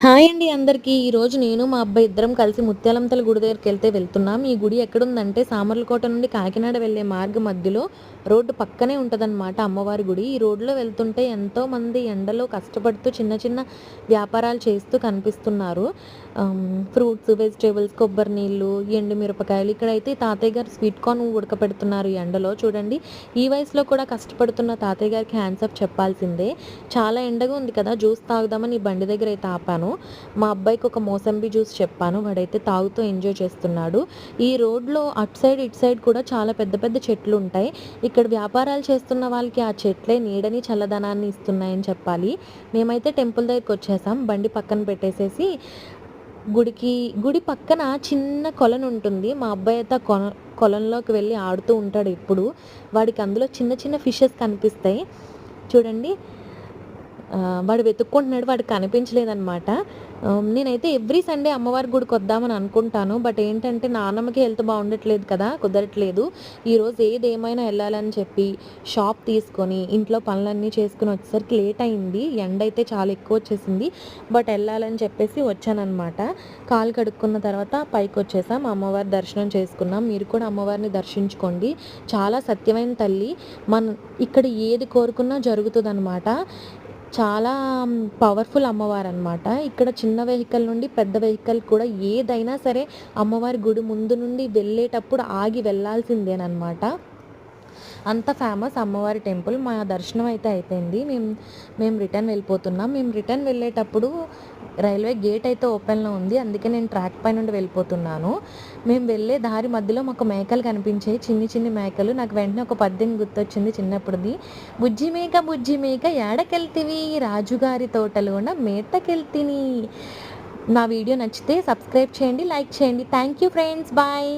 Hi అండి అందరికీ. ఈరోజు నేను మా అబ్బాయి ఇద్దరం కలిసి ముత్యాలంతల గుడి దగ్గరికెళ్తే వెళ్తున్నాం. ఈ గుడి ఎక్కడుందంటే సామర్లకోట నుండి కాకినాడ వెళ్ళే మార్గ మధ్యలో రోడ్డు పక్కనే ఉంటదనమాట అమ్మవారి గుడి. ఈ రోడ్లో వెళ్తుంటే ఎంతోమంది ఎండలో కష్టపడుతూ చిన్న చిన్న వ్యాపారాలు చేస్తూ కనిపిస్తున్నారు. ఫ్రూట్స్, వెజిటేబుల్స్, కొబ్బరి నీళ్ళు, ఎండు మిరపకాయలు. ఇక్కడైతే తాతయ్య గారు స్వీట్ కార్న్ ఉడకపెడుతున్నారు ఈ ఎండలో. చూడండి, ఈ వయసులో కూడా కష్టపడుతున్న తాతయ్య గారికి హ్యాండ్స్ అప్ చెప్పాల్సిందే. చాలా ఎండగా ఉంది కదా, జ్యూస్ తాగుదామని ఈ బండి దగ్గర అయితే ఆపాను. మా అబ్బాయికి ఒక మోసంబి జ్యూస్ చెప్పాను. వాడైతే తాగుతూ ఎంజాయ్ చేస్తున్నాడు. ఈ రోడ్లో అటు సైడ్ ఇటు సైడ్ కూడా చాలా పెద్ద పెద్ద చెట్లు ఉంటాయి. ఇక్కడ వ్యాపారాలు చేస్తున్న వాళ్ళకి ఆ చెట్లే నీడని చల్లదనాన్ని ఇస్తున్నాయని చెప్పాలి. మేమైతే టెంపుల్ దగ్గరికి వచ్చేసాం. బండి పక్కన పెట్టేసేసి గుడి పక్కన చిన్న కొలను ఉంటుంది. మా అబ్బాయి అయితే కొలంలోకి వెళ్ళి ఆడుతూ ఉంటాడు ఎప్పుడు. వాడికి అందులో చిన్న చిన్న ఫిషెస్ కనిపిస్తాయి. చూడండి, వాడు వెతుక్కుంటున్నాడు. వాడికి కనిపించలేదనమాట. నేనైతే ఎవ్రీ సండే అమ్మవారి గుడికి వద్దామని అనుకుంటాను. బట్ ఏంటంటే నాన్నమ్మకి హెల్త్ బాగుండట్లేదు కదా, కుదరట్లేదు. ఈరోజు ఏమైనా వెళ్ళాలని చెప్పి షాప్ తీసుకొని ఇంట్లో పనులన్నీ చేసుకుని వచ్చేసరికి లేట్ అయింది. ఎండ అయితే చాలా ఎక్కువ వచ్చేసింది. బట్ వెళ్ళాలని చెప్పేసి వచ్చానమాట. కాలు కడుక్కున్న తర్వాత పైకి వచ్చేసాం. అమ్మవారి దర్శనం చేసుకున్నాం. మీరు కూడా అమ్మవారిని దర్శించుకోండి. చాలా సత్యమైన తల్లి. మనం ఇక్కడ ఏది కోరుకున్నా జరుగుతుందనమాట. చాలా పవర్ఫుల్ అమ్మవారు అనమాట. ఇక్కడ చిన్న వెహికల్ నుండి పెద్ద వెహికల్ కూడా ఏదైనా సరే అమ్మవారి గుడి ముందు నుండి వెళ్ళేటప్పుడు ఆగి వెళ్ళాల్సిందేనమాట. అంత ఫేమస్ అమ్మవారి టెంపుల్. మా దర్శనం అయితే అయిపోయింది. మేము రిటర్న్ వెళ్ళిపోతున్నాం. మేము రిటర్న్ వెళ్ళేటప్పుడు రైల్వే గేట్ అయితే ఓపెన్లో ఉంది. అందుకే నేను ట్రాక్ పై నుండి వెళ్ళిపోతున్నాను. మేము వెళ్ళే దారి మధ్యలో మాకు మేకలు కనిపించాయి, చిన్ని చిన్ని మేకలు. నాకు వెంటనే ఒక పద్యం గుర్తొచ్చింది చిన్నప్పుడుది. బుజ్జి మేక ఏడకెళ్తివి, రాజుగారి తోటలోన మేతకెళ్తిని. నా వీడియో నచ్చితే సబ్స్క్రైబ్ చేయండి, లైక్ చేయండి. Thank you friends, bye.